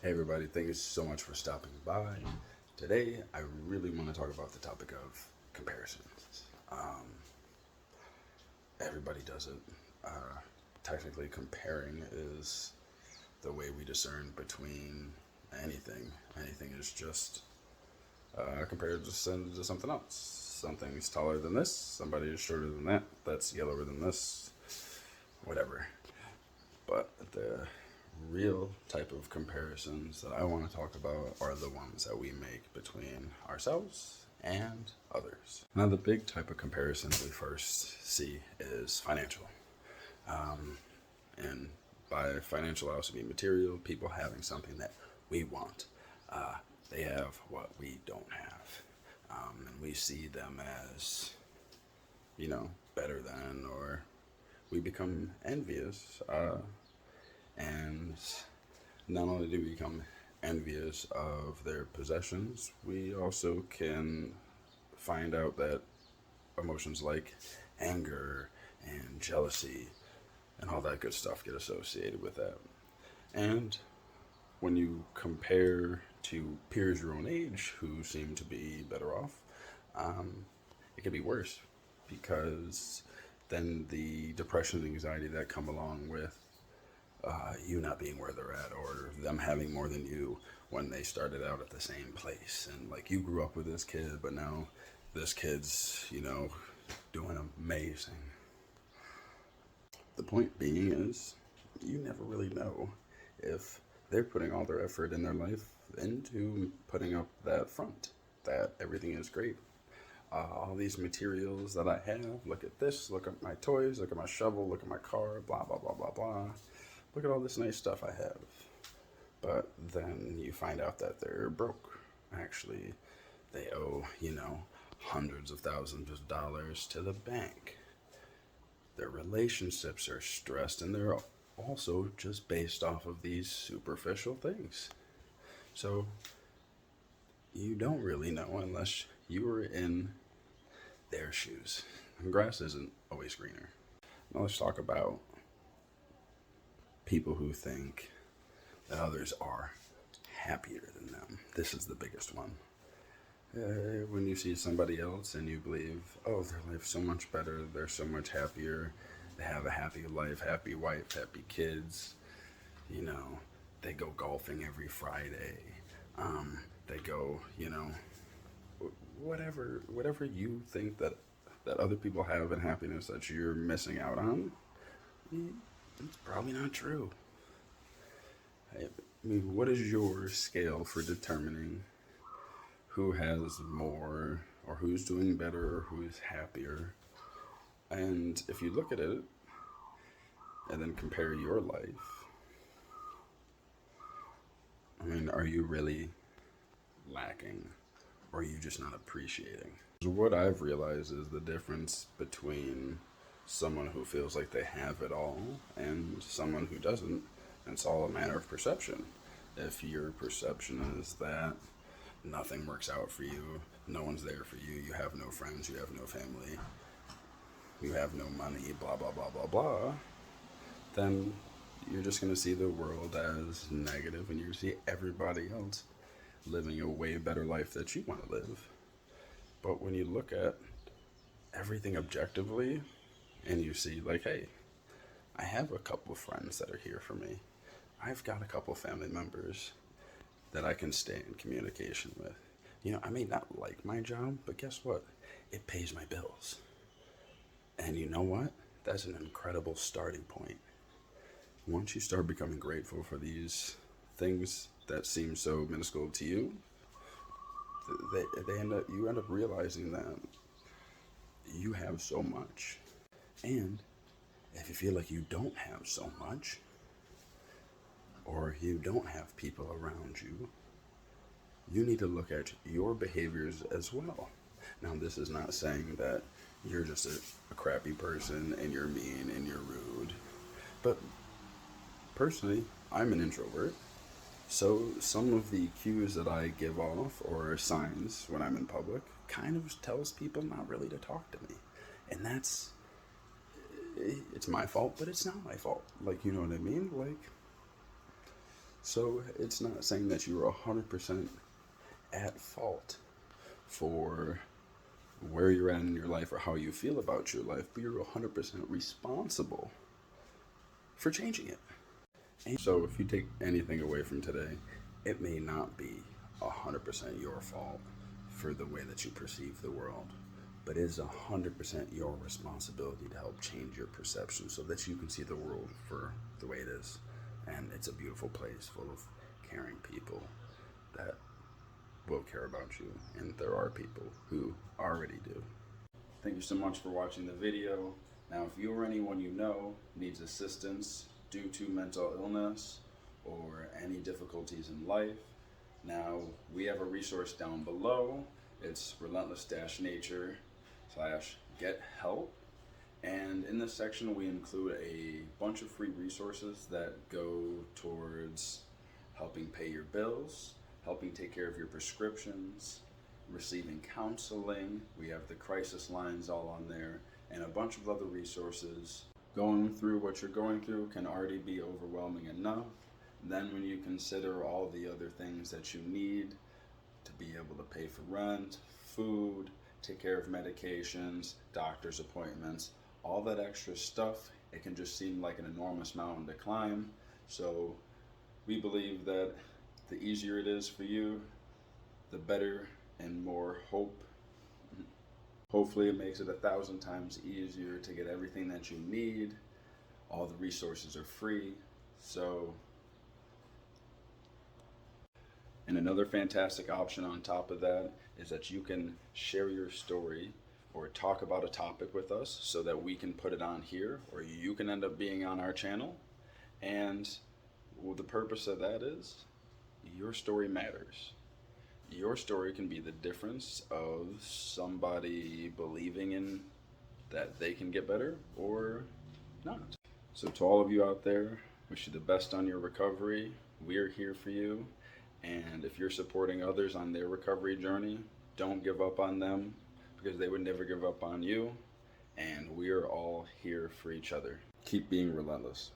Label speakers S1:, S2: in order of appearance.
S1: Hey everybody, thank you so much for stopping by. Today, I really want to talk about the topic of comparisons. Everybody does it. Technically, comparing is the way we discern between anything. Anything is just compared to something else. Something's taller than this, somebody is shorter than that, that's yellower than this, whatever. But the real type of comparisons that I want to talk about are the ones that we make between ourselves and others. Now, the big type of comparison we first see is financial. And by financial, I also mean material, people having something that we want. They have what we don't have. And we see them as, better than, or we become envious. And not only do we become envious of their possessions, we also can find out that emotions like anger and jealousy and all that good stuff get associated with that. And when you compare to peers your own age who seem to be better off, it can be worse because then the depression and anxiety that come along with you not being where they're at, or them having more than you when they started out at the same place. And like, you grew up with this kid, but now this kid's, doing amazing. The point being is, you never really know if they're putting all their effort in their life into putting up that front, that everything is great. All these materials that I have, look at this, look at my toys, look at my shovel, look at my car, blah, blah, blah, blah, blah. Look at all this nice stuff I have. But then you find out that they're broke. Actually, they owe, hundreds of thousands of dollars to the bank. Their relationships are stressed, and they're also just based off of these superficial things. So you don't really know unless you were in their shoes. And grass isn't always greener. Now let's talk about people who think that others are happier than them. This is the biggest one. When you see somebody else and you believe, oh, their life's so much better, they're so much happier, they have a happy life, happy wife, happy kids, they go golfing every Friday, they go, whatever you think that other people have in happiness that you're missing out on, it's probably not true. I mean, what is your scale for determining who has more, or who's doing better, or who's happier? And if you look at it and then compare your life, I mean, are you really lacking, or are you just not appreciating? What I've realized is the difference between someone who feels like they have it all and someone who doesn't. It's all a matter of perception. If your perception is that nothing works out for you, no one's there for you, you have no friends, you have no family, you have no money, blah, blah, blah, blah, blah, then you're just going to see the world as negative, and you see everybody else living a way better life that you want to live. But when you look at everything objectively, and you see, like, hey, I have a couple of friends that are here for me. I've got a couple of family members that I can stay in communication with. I may not like my job, but guess what? It pays my bills. And you know what? That's an incredible starting point. Once you start becoming grateful for these things that seem so minuscule to you, you end up realizing that you have so much. And if you feel like you don't have so much, or you don't have people around you, you need to look at your behaviors as well. Now, this is not saying that you're just a crappy person and you're mean and you're rude. But personally, I'm an introvert. So some of the cues that I give off, or signs when I'm in public, kind of tells people not really to talk to me. And it's my fault, but it's not my fault. Like, you know what I mean? Like, So it's not saying that you're 100% at fault for where you're at in your life or how you feel about your life, but you're 100% responsible for changing it. And so if you take anything away from today, it may not be 100% your fault for the way that you perceive the world, but it is 100% your responsibility to help change your perception so that you can see the world for the way it is. And it's a beautiful place full of caring people that will care about you, and there are people who already do. Thank you so much for watching the video. Now, if you or anyone you know needs assistance due to mental illness or any difficulties in life, now we have a resource down below. It's relentless-nature/get help. And in this section, we include a bunch of free resources that go towards helping pay your bills, helping take care of your prescriptions, receiving counseling. We have the crisis lines all on there, and a bunch of other resources. Going through what you're going through can already be overwhelming enough. Then when you consider all the other things that you need to be able to pay for rent, food, take care of medications, doctor's appointments, all that extra stuff, it can just seem like an enormous mountain to climb. So we believe that the easier it is for you, the better and more hope. Hopefully it makes it 1,000 times easier to get everything that you need. All the resources are free. And another fantastic option on top of that is that you can share your story or talk about a topic with us so that we can put it on here, or you can end up being on our channel. And the purpose of that is your story matters. Your story can be the difference of somebody believing in that they can get better or not. So to all of you out there, wish you the best on your recovery. We're here for you. And if you're supporting others on their recovery journey, don't give up on them, because they would never give up on you. And we're all here for each other. Keep being relentless.